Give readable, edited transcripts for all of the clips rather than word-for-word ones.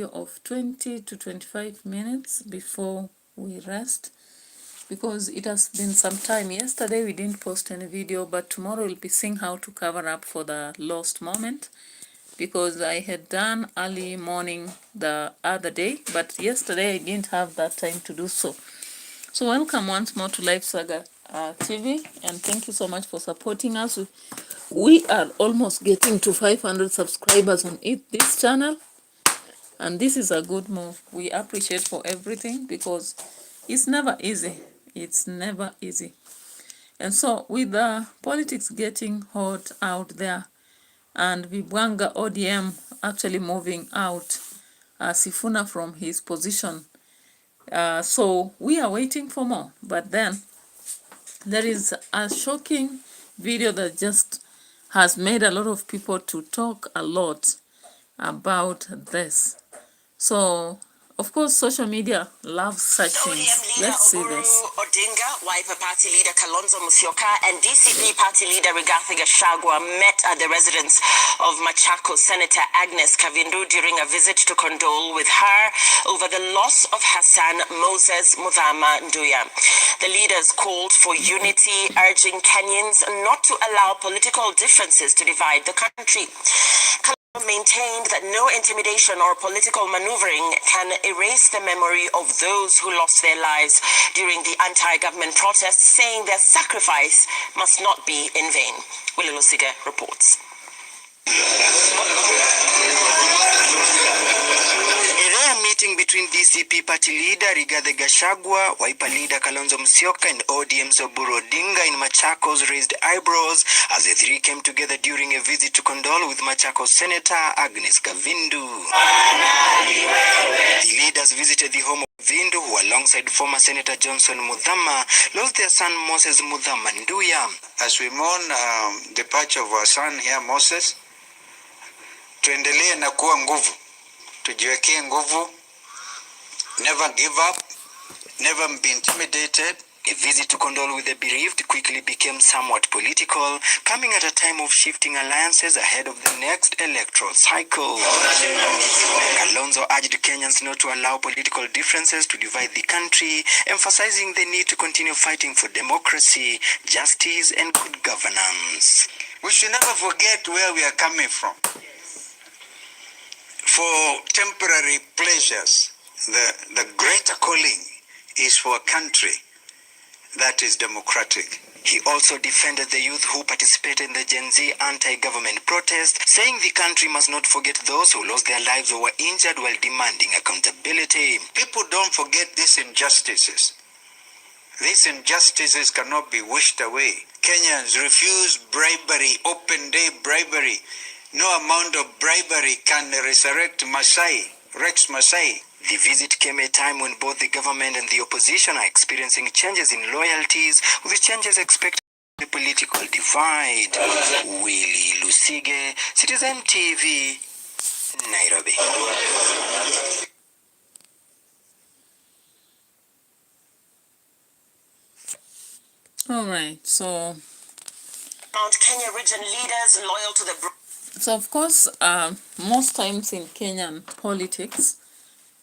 of 20 to 25 minutes before we rest, because it has been some time. Yesterday we didn't post any video, but tomorrow we'll be seeing how to cover up for the lost moment, because I had done early morning the other day, but yesterday I didn't have that time to do so. So welcome once more to Life Saga TV, and thank you so much for supporting us. We are almost getting to 500 subscribers on this channel, and this is a good move. We appreciate for everything, because it's never easy. It's never easy. And so with the politics getting hot out there, and Vibwanga ODM actually moving out Sifuna from his position, so we are waiting for more. But then there is a shocking video that just has made a lot of people to talk a lot about this. So, of course, social media loves such things. Let's see this. Odinga, Wiper Party leader Kalonzo Musyoka, and DCP Party leader GACHAGUA met at the residence of Machakos Senator Agnes Kavindu during a visit to condole with her over the loss of Hassan Moses Muthama Nduya. The leaders called for unity, urging Kenyans not to allow political differences to divide the country. Maintained that no intimidation or political maneuvering can erase the memory of those who lost their lives during the anti-government protests, saying their sacrifice must not be in vain. Willie Lusige reports. A rare meeting between DCP party leader GACHAGUA, Wiper leader Kalonzo Musyoka, and ODM's OBURU in Machakos raised eyebrows as the three came together during a visit to condole with Machakos Senator Agnes Kavindu. The leaders visited the home of Kavindu, who alongside former Senator Johnson Muthama lost their son Moses Muthama Nduya. As we mourn the departure of our son here, Moses, tuendelee na kuwa nguvu. Tujiwekee nguvu, never give up, never be intimidated. A visit to condole with the bereaved quickly became somewhat political, coming at a time of shifting alliances ahead of the next electoral cycle. Kalonzo urged Kenyans not to allow political differences to divide the country, emphasizing the need to continue fighting for democracy, justice, and good governance. We should never forget where we are coming from. For temporary pleasures, the greater calling is for a country that is democratic. He also defended the youth who participated in the Gen Z anti-government protest, saying the country must not forget those who lost their lives or were injured while demanding accountability. People don't forget these injustices. These injustices cannot be wished away. Kenyans refuse bribery, open day bribery. No amount of bribery can resurrect Rex Masai. The visit came at a time when both the government and the opposition are experiencing changes in loyalties, with the changes expected to be political divide. Willie Lusige, Citizen TV, Nairobi. All right, so Mount Kenya region leaders loyal to the... So, of course, most times in Kenyan politics,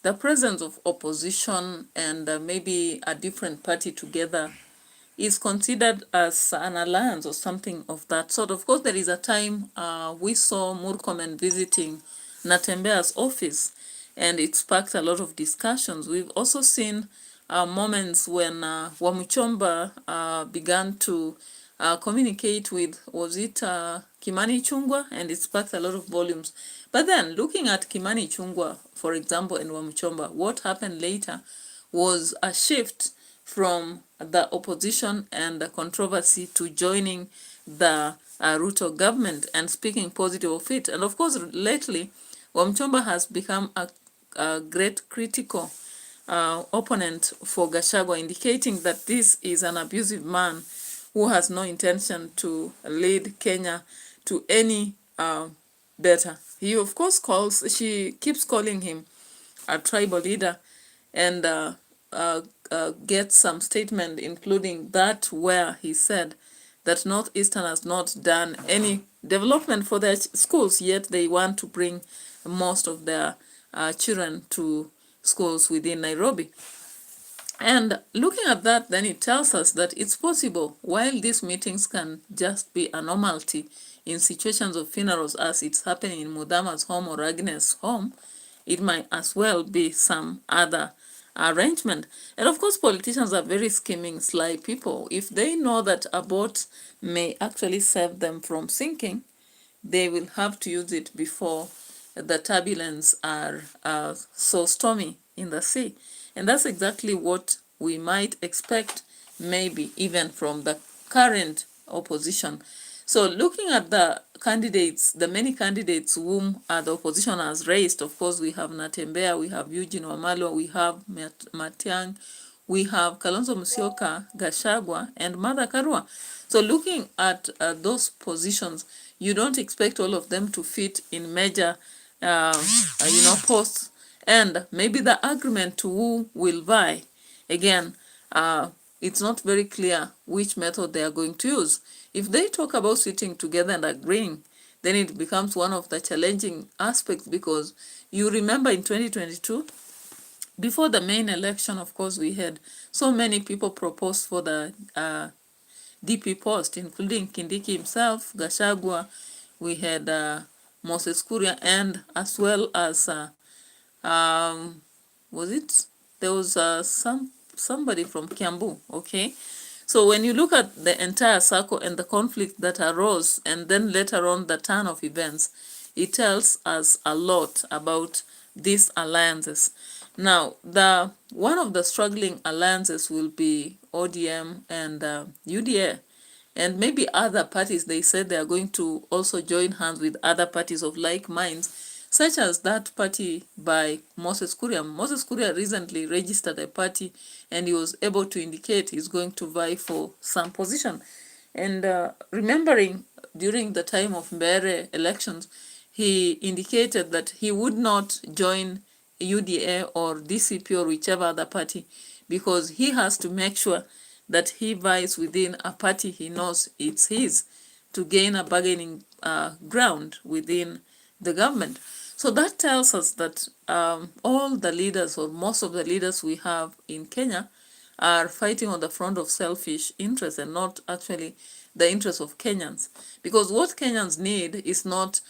the presence of opposition and maybe a different party together is considered as an alliance or something of that sort. Of course, there is a time we saw Murkomen visiting Natembea's office, and it sparked a lot of discussions. We've also seen moments when Wamuchomba began to communicate with, was it Kimani Ichung'wah, and it sparked a lot of volumes. But then, looking at Kimani Ichung'wah, for example, and Wamuchomba, what happened later was a shift from the opposition and the controversy to joining the Ruto government and speaking positive of it. And of course, lately, Wamuchomba has become a great critical opponent for GACHAGUA, indicating that this is an abusive man who has no intention to lead Kenya to any better. He, of course, she keeps calling him a tribal leader, and gets some statement, including that where he said that Northeastern has not done any development for their schools, yet they want to bring most of their children to schools within Nairobi. And looking at that, then it tells us that it's possible, while these meetings can just be a normality in situations of funerals as it's happening in Mudama's home or Agnes' home, it might as well be some other arrangement. And of course, politicians are very scheming, sly people. If they know that a boat may actually save them from sinking, they will have to use it before the turbulence are so stormy in the sea. And that's exactly what we might expect, maybe even from the current opposition. So looking at the candidates, the many candidates whom the opposition has raised, of course, we have Natembeya, we have Eugene Wamalwa, we have Matiang'i, we have Kalonzo Musyoka, Gachagua, and Martha Karua. So looking at those positions, you don't expect all of them to fit in major posts. And maybe the agreement to who will vie, again, it's not very clear which method they are going to use. If they talk about sitting together and agreeing, then it becomes one of the challenging aspects, because you remember in 2022, before the main election, of course, we had so many people proposed for the DP post, including Kindiki himself, Gachagua, we had Moses Kuria, and as well as there was somebody from Kiambu, okay? So when you look at the entire circle and the conflict that arose, and then later on the turn of events, it tells us a lot about these alliances. Now, one of the struggling alliances will be ODM and UDA. And maybe other parties, they said they are going to also join hands with other parties of like minds, such as that party by Moses Kuria. Moses Kuria recently registered a party, and he was able to indicate he's going to vie for some position. And remembering during the time of Mbere elections, he indicated that he would not join UDA or DCP or whichever other party, because he has to make sure that he vies within a party he knows it's his, to gain a bargaining ground within the government. So that tells us that all the leaders, or most of the leaders we have in Kenya, are fighting on the front of selfish interests and not actually the interests of Kenyans. Because what Kenyans need is not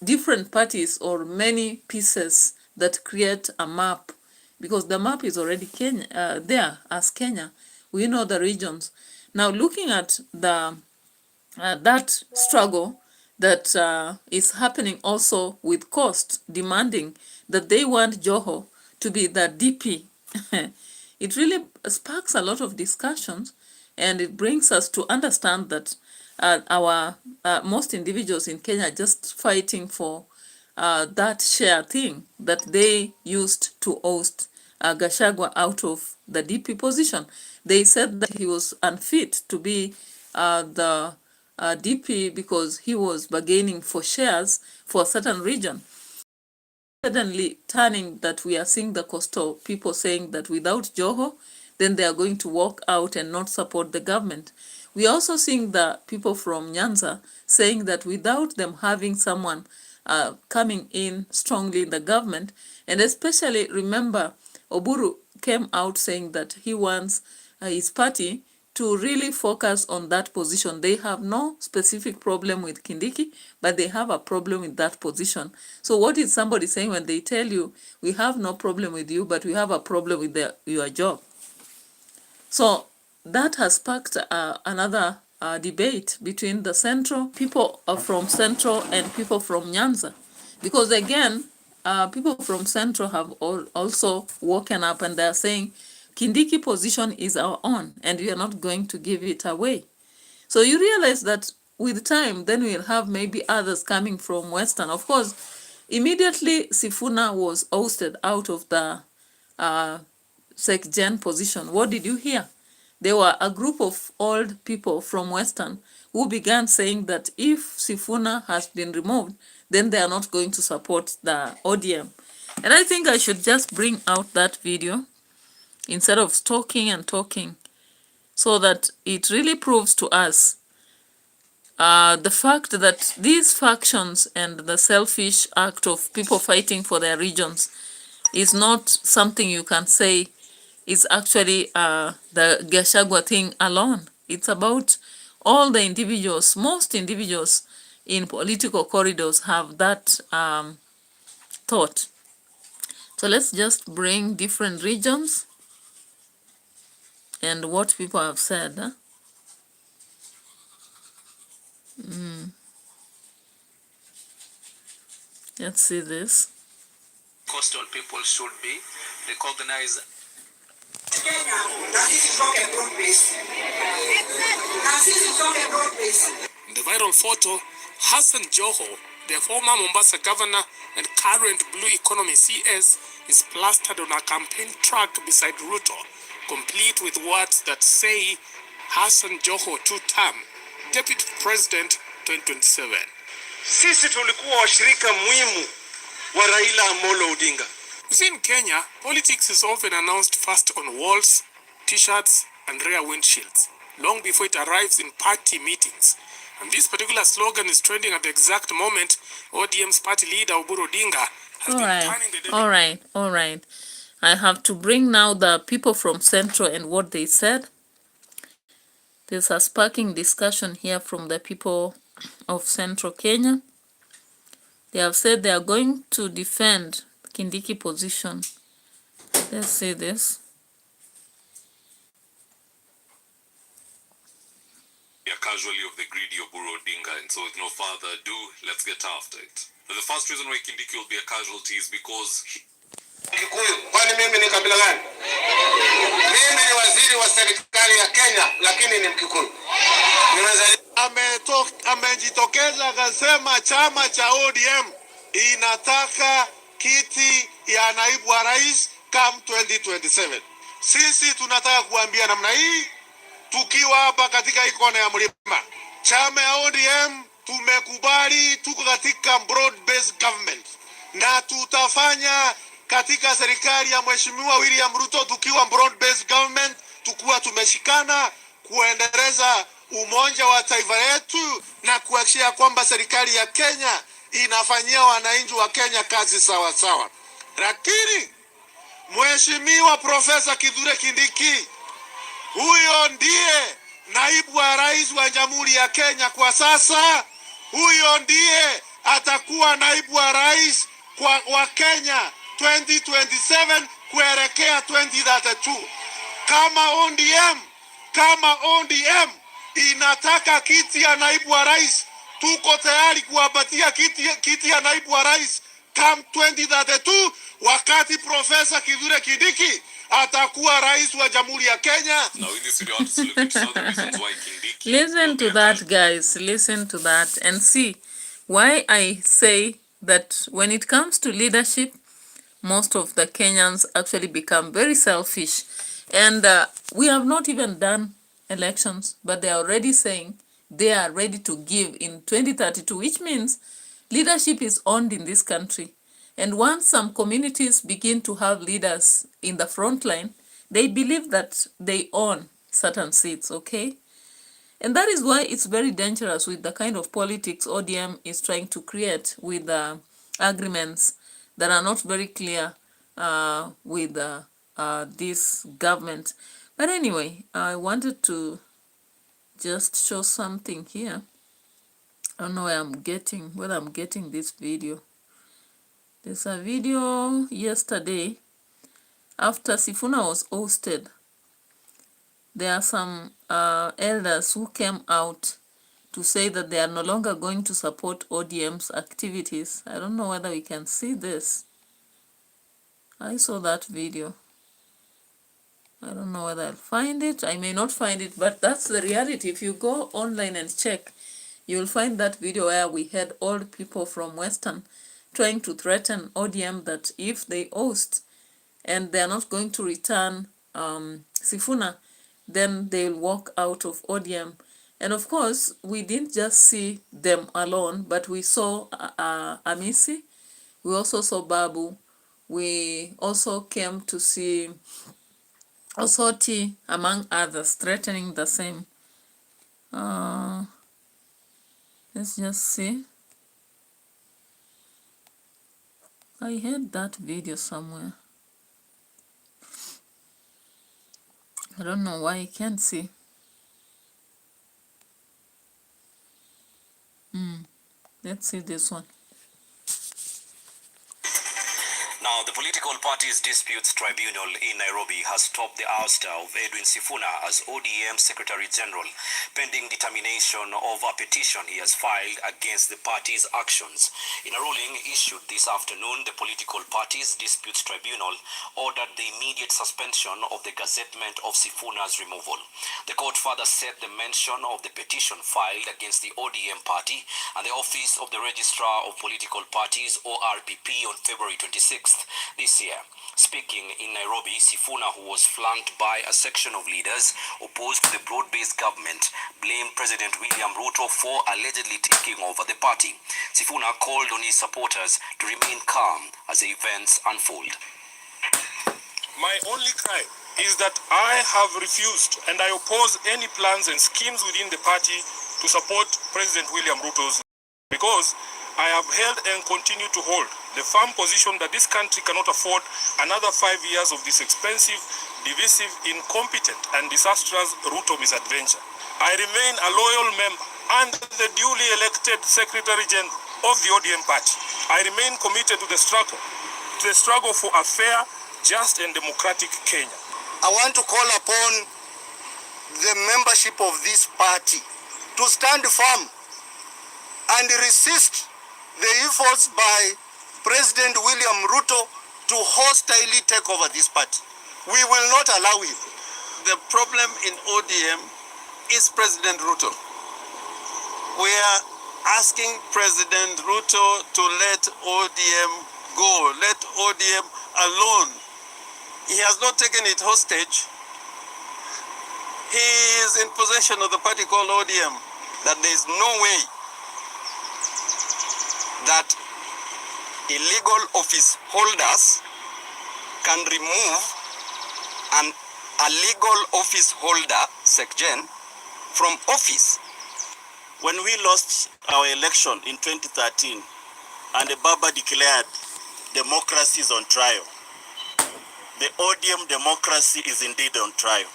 different parties or many pieces that create a map, because the map is already there as Kenya. We know the regions. Now, looking at the that struggle that is happening also with Coast demanding that they want Joho to be the DP, it really sparks a lot of discussions, and it brings us to understand that our most individuals in Kenya are just fighting for that share thing that they used to oust Gachagua out of the DP position. They said that he was unfit to be the DP because he was bargaining for shares for a certain region. Suddenly turning that we are seeing the coastal people saying that without Joho, then they are going to walk out and not support the government. We are also seeing the people from Nyanza saying that without them having someone coming in strongly in the government, and especially remember, Oburu came out saying that he wants his party to really focus on that position. They have no specific problem with Kindiki, but they have a problem with that position. So what is somebody saying when they tell you, we have no problem with you, but we have a problem with your job? So that has sparked another debate between the central, people from central and people from Nyanza. Because again, people from central have also woken up and they're saying, Kindiki position is our own and we are not going to give it away. So you realize that with time, then we'll have maybe others coming from Western. Of course, immediately Sifuna was ousted out of the SecGen position. What did you hear? There were a group of old people from Western who began saying that if Sifuna has been removed, then they are not going to support the ODM. And I think I should just bring out that video instead of talking and talking, so that it really proves to us the fact that these factions and the selfish act of people fighting for their regions is not something you can say is actually the Gachagua thing alone. It's about all the individuals, most individuals in political corridors have that thought. So let's just bring different regions and what people have said. Huh? Let's see this. Coastal people should be recognized. In the viral photo, Hassan Joho, the former Mombasa governor and current Blue Economy CS, is plastered on a campaign truck beside Ruto, complete with words that say Hassan Joho two-term, Deputy President 2027. Sisi tulikuwa washirika muhimu wa Raila Amolo Odinga. You see, in Kenya, politics is often announced first on walls, t-shirts, and rear windshields, long before it arrives in party meetings. And this particular slogan is trending at the exact moment ODM's party leader OBURU Odinga has been planning the All right. I have to bring now the people from Central and what they said. There's a sparking discussion here from the people of Central Kenya. They have said they are going to defend Kindiki position. Let's see this. A casualty of the greedy OBURU Odinga, and so with no further ado, let's get after it. But the first reason why Kindiki will be a casualty is because Kikuyu, kwani mimi ni kabila gani? Mimi ni waziri wa serikali ya Kenya, lakini ni Mkikuyu. Amejitokeza akasema chama cha ODM inataka kiti ya naibu wa rais come 2027. Sisi tunataka kuambia namna hii tukiwa hapa katika ikona ya mlima. Chama ya ODM tumekubali, tuko katika broad based government na tutafanya katika serikali ya Mheshimiwa William Ruto tukiwa broad based government, tukuwa tumeshikana kuendeleza umoja wa taifa letu na kuhakikisha kwamba serikali ya Kenya inafanyia wananchi wa Kenya kazi sawa sawa. Lakini Mheshimiwa Profesa Kithure Kindiki, huyo ndiye naibu wa rais wa Jamhuri ya Kenya kwa sasa. Huyo ndiye atakuwa naibu wa rais wa Kenya 2027 kuelekea 2032. Kama ODM inataka kiti ya naibu wa rais, tuko tayari kuwapatia kiti ya naibu wa rais come 2032 wakati Profesa Kithure Kindiki atakuwa rais wa Jamhuri ya Kenya. now in this video I want to look at some of the reasons why Kindiki Listen to that, guys. Listen to that and see why I say that when it comes to leadership, most of the Kenyans actually become very selfish. And we have not even done elections, but they are already saying they are ready to give in 2032, which means leadership is owned in this country. And once some communities begin to have leaders in the front line, they believe that they own certain seats, okay? And that is why it's very dangerous with the kind of politics ODM is trying to create with agreements that are not very clear with this government. But anyway, I wanted to just show something here. I don't know whether I'm getting this video. There's a video yesterday after Sifuna was ousted. There are some elders who came out to say that they are no longer going to support ODM's activities. I don't know whether we can see this. I saw that video. I don't know whether I'll find it. I may not find it, but that's the reality. If you go online and check, you'll find that video where we had old people from Western trying to threaten ODM that if they oust and they're not going to return Sifuna, then they'll walk out of ODM. And of course, we didn't just see them alone, but we saw Amisi, we also saw Babu, we also came to see Osoti, among others, threatening the same. Let's just see. I had that video somewhere. I don't know why I can't see. Let's see this one. Now, the Political Parties Disputes Tribunal in Nairobi has stopped the ouster of Edwin Sifuna as ODM Secretary General, pending determination of a petition he has filed against the party's actions. In a ruling issued this afternoon, the Political Parties Disputes Tribunal ordered the immediate suspension of the gazettement of Sifuna's removal. The court further said the mention of the petition filed against the ODM party and the Office of the Registrar of Political Parties, ORPP, on February 26th. This year. Speaking in Nairobi, Sifuna, who was flanked by a section of leaders opposed to the broad-based government, blamed President William Ruto for allegedly taking over the party. Sifuna called on his supporters to remain calm as the events unfold. My only cry is that I have refused and I oppose any plans and schemes within the party to support President William Ruto's, because I have held and continue to hold the firm position that this country cannot afford another 5 years of this expensive, divisive, incompetent, and disastrous Ruto misadventure. I remain a loyal member and the duly elected Secretary General of the ODM party. I remain committed to the struggle for a fair, just, and democratic Kenya. I want to call upon the membership of this party to stand firm and resist the efforts by President William Ruto to hostilely take over this party. We will not allow him. The problem in ODM is President Ruto. We are asking President Ruto to let ODM go, let ODM alone. He has not taken it hostage. He is in possession of the party called ODM. That there is no way that illegal office holders can remove a legal office holder, SecGen, from office. When we lost our election in 2013 and the Baba declared democracy is on trial, the ODM democracy is indeed on trial.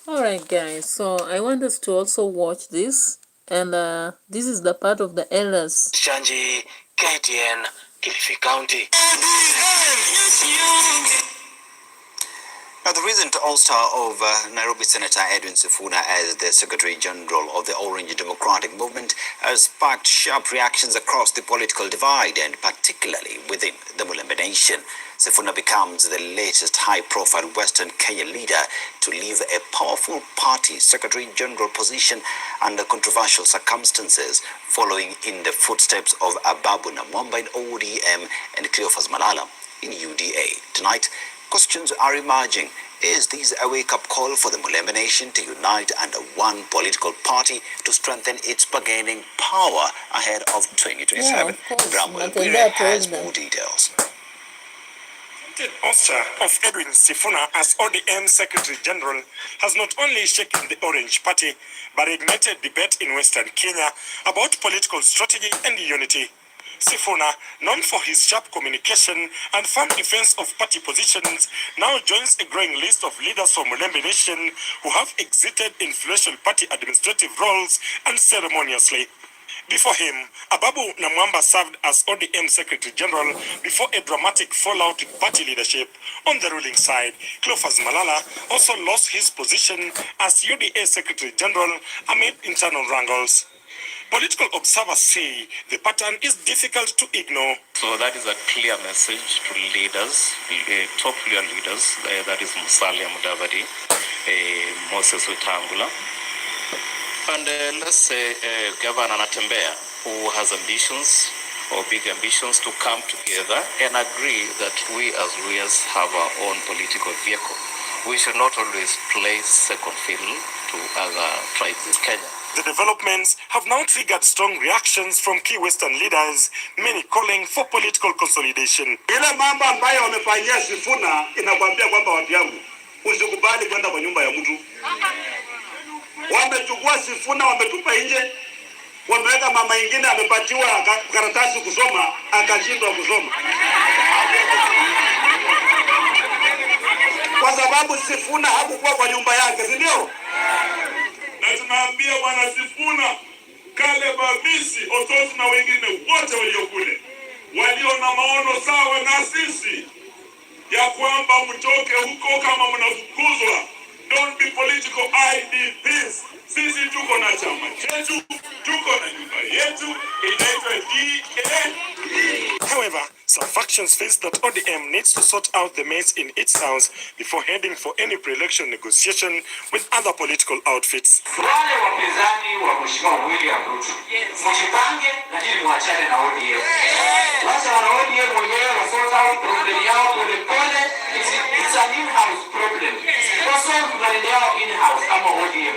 Alright guys, so I want us to also watch this, and this is the part of the elders. Shanji, KTN, Kilifi County. Now, the recent ouster of Nairobi Senator Edwin Sifuna as the Secretary General of the Orange Democratic Movement has sparked sharp reactions across the political divide, and particularly within the Mulembe Nation. Sifuna becomes the latest high-profile Western Kenya leader to leave a powerful party Secretary General position under controversial circumstances, following in the footsteps of Ababu Namwamba in ODM and Cleophas Malala in UDA. Tonight, questions are emerging. Is this a wake-up call for the Mulembe Nation to unite under one political party to strengthen its bargaining power ahead of 2027? Bramwell Bwire has more details. The ouster of Edwin Sifuna as ODM Secretary General has not only shaken the Orange Party, but ignited debate in Western Kenya about political strategy and unity. Sifuna, known for his sharp communication and firm defense of party positions, now joins a growing list of leaders from Mulembe Nation who have exited influential party administrative roles unceremoniously. Before him, Ababu Namwamba served as ODM Secretary General before a dramatic fallout with party leadership. On the ruling side, Cleophas Malala also lost his position as UDA Secretary General amid internal wrangles. Political observers say the pattern is difficult to ignore. So that is a clear message to leaders, top leaders, that is Musalia Mudavadi, Moses Wetangula, and let's say Governor Natembea, who has ambitions or big ambitions to come together and agree that we as Luhyas have our own political vehicle. We should not always play second fiddle to other tribes in Kenya. The developments have now triggered strong reactions from key Western leaders, many calling for political consolidation. Ile mambo ambayo wamefanyia Sifuna inakwambia kwamba watu yangu usikubali kwenda kwa nyumba ya mtu. Wamechukua Sifuna wametupa nje. Wameweka mama ingine amepatiwa karatasi kusoma akashindwa kusoma. Kwa sababu Sifuna hakukuwa kwa nyumba yake, si ndio? Na tunaambia bwana Sifuna, Kale Babisi, Otos na wengine wote waliokule walio na maono sawa na sisi ya kwamba mtoke huko kama mnafukuzwa. Don't be political IDPs. Sisi tuko na chama chetu, tuko na nyumba yetu, inaitwa DA. However, some factions face that ODM needs to sort out the mess in its house before heading for any pre-election negotiation with other political outfits. Wale wapinzani wa Mheshimiwa William Ruto, mjipange lakini muachane na ODM. Wacha wana ODM wenyewe wa sort out problem yao pole pole. It's an in-house problem. Wasolve problem yao in-house kama ODM.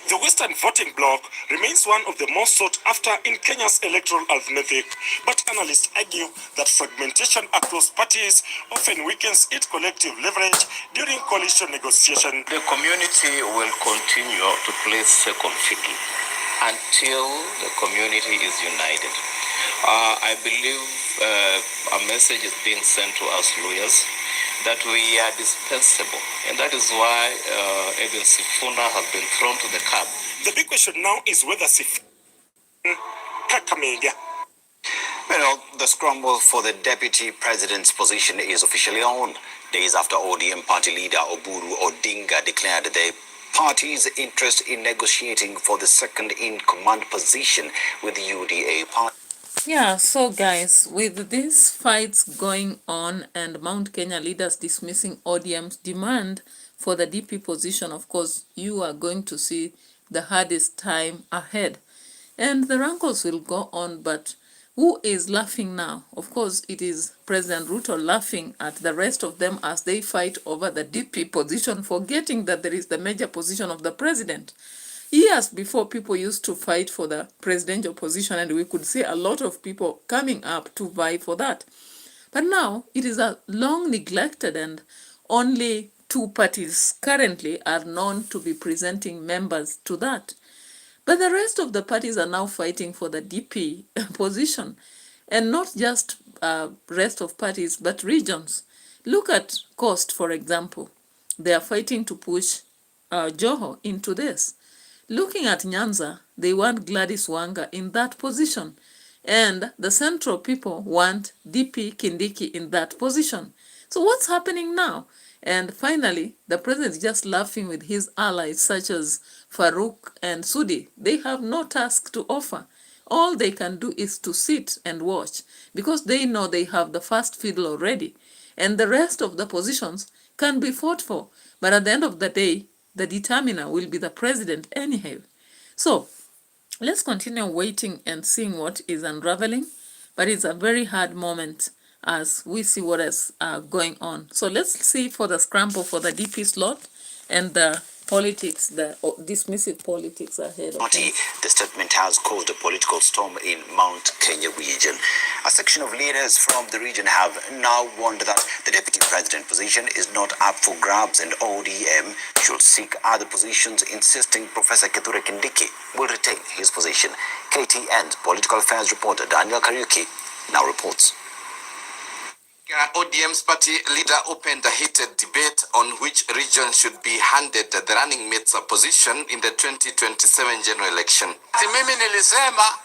The Western voting bloc remains one of the most sought after in Kenya's electoral arithmetic, but analysts argue that fragmentation across parties often weakens its collective leverage during coalition negotiation. The community will continue to play second fiddle until the community is united. I believe a message is being sent to us lawyers that we are dispensable, and that is why Edwin Sifuna has been thrown to the curb. The big question now is whether Sifuna Kakamega. Well, the scramble for the deputy president's position is officially on, days after ODM party leader Oburu Odinga declared the party's interest in negotiating for the second-in-command position with the UDA party. Yeah, so guys, with these fights going on and Mount Kenya leaders dismissing ODM's demand for the DP position, of course, you are going to see the hardest time ahead. And the rankles will go on, but who is laughing now? Of course, it is President Ruto laughing at the rest of them as they fight over the DP position, forgetting that there is the major position of the president. Years before, people used to fight for the presidential position, and we could see a lot of people coming up to vie for that. But now, it is a long neglected, and only two parties currently are known to be presenting members to that. But the rest of the parties are now fighting for the DP position, and not just rest of parties, but regions. Look at Coast, for example. They are fighting to push Joho into this. Looking at Nyanza, they want Gladys Wanga in that position. And the central people want DP Kindiki in that position. So what's happening now? And finally, the president is just laughing with his allies such as Farouk and Sudi. They have no task to offer. All they can do is to sit and watch because they know they have the first fiddle already. And the rest of the positions can be fought for. But at the end of the day, the determiner will be the president anyhow. So let's continue waiting and seeing what is unraveling. But it's a very hard moment as we see what is going on. So let's see for the scramble for the DP slot and the politics, the dismissive politics ahead of Party, the statement has caused a political storm in Mount Kenya region. A section of leaders from the region have now warned that the deputy president position is not up for grabs and ODM should seek other positions, insisting Professor Kithure Kindiki will retain his position. KTN's political affairs reporter Daniel Kariuki now reports. ODM's party leader opened a heated debate on which region should be handed the running mates position in the 2027 general election. Mimi nilisema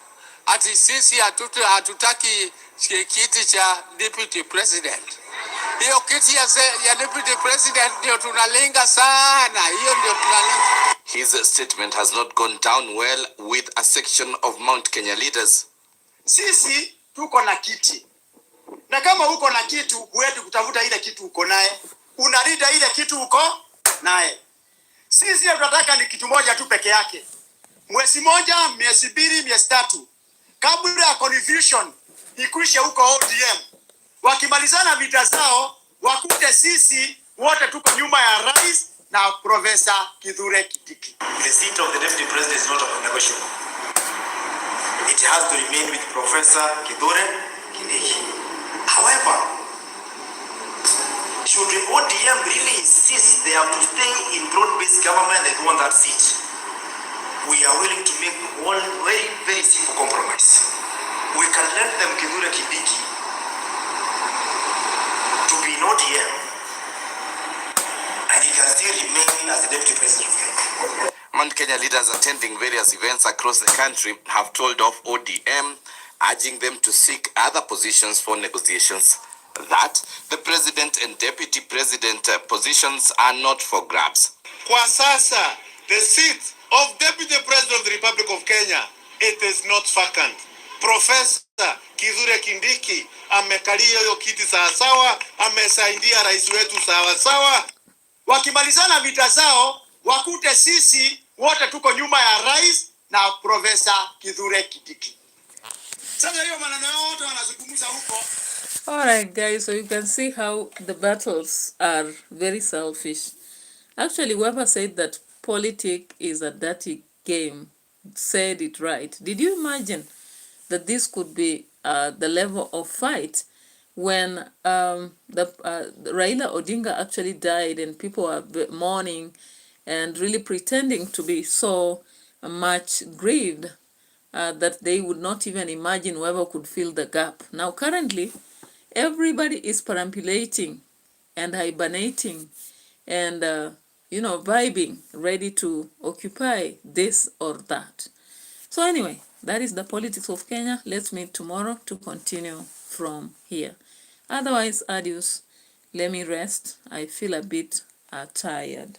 ati sisi hatutaki kiti cha deputy president. Hiyo kiti ya deputy president ndio tunalenga sana. Hiyo ndio tunalenga. His statement has not gone down well with a section of Mount Kenya leaders. Sisi tuko na kiti. Na kama uko na kitu, huwezi kutafuta ile kitu uko naye. Unalinda ile kitu uko naye. Sisi tunataka ni kitu moja tu peke yake. Mwezi moja, miezi mbili, miezi tatu. Kabla ya confusion ikwishe huko ODM. Wakimalizana vita zao, wakute sisi wote tuko nyuma ya rais na Professor Kithure Kindiki. The seat of the deputy president is not negotiable. It has to remain with Professor Kithure Kindiki. However, should the ODM really insist they have to stay in broad-based government, they want that seat? we are willing to make one very, very simple compromise. We can let them Kithure Kindiki to be in ODM, and he can still remain as the Deputy President of Kenya. Mount Kenya leaders attending various events across the country have told off ODM, urging them to seek other positions for negotiations. That the president and deputy president positions are not for grabs. Kwa sasa, the seat of Deputy President of the Republic of Kenya, it is not vacant. Professor Kithure Kindiki amekalia hiyo kiti sawasawa, amesaidia rais wetu sawasawa. Wakimalizana vita zao, wakute sisi wote tuko nyuma ya rais na Professor Kithure Kindiki. Sasa hiyo maneno yote wanazungumza huko. Alright guys, so you can see how the battles are very selfish. Actually, whoever said that politics is a dirty game said it right. Did you imagine that this could be the level of fight when Raila Odinga actually died and people were mourning and really pretending to be so much grieved that they would not even imagine whoever could fill the gap. Now currently, everybody is perambulating and hibernating and, vibing, ready to occupy this or that. So anyway, that is the politics of Kenya. Let's meet tomorrow to continue from here. Otherwise, adios. Let me rest. I feel a bit tired.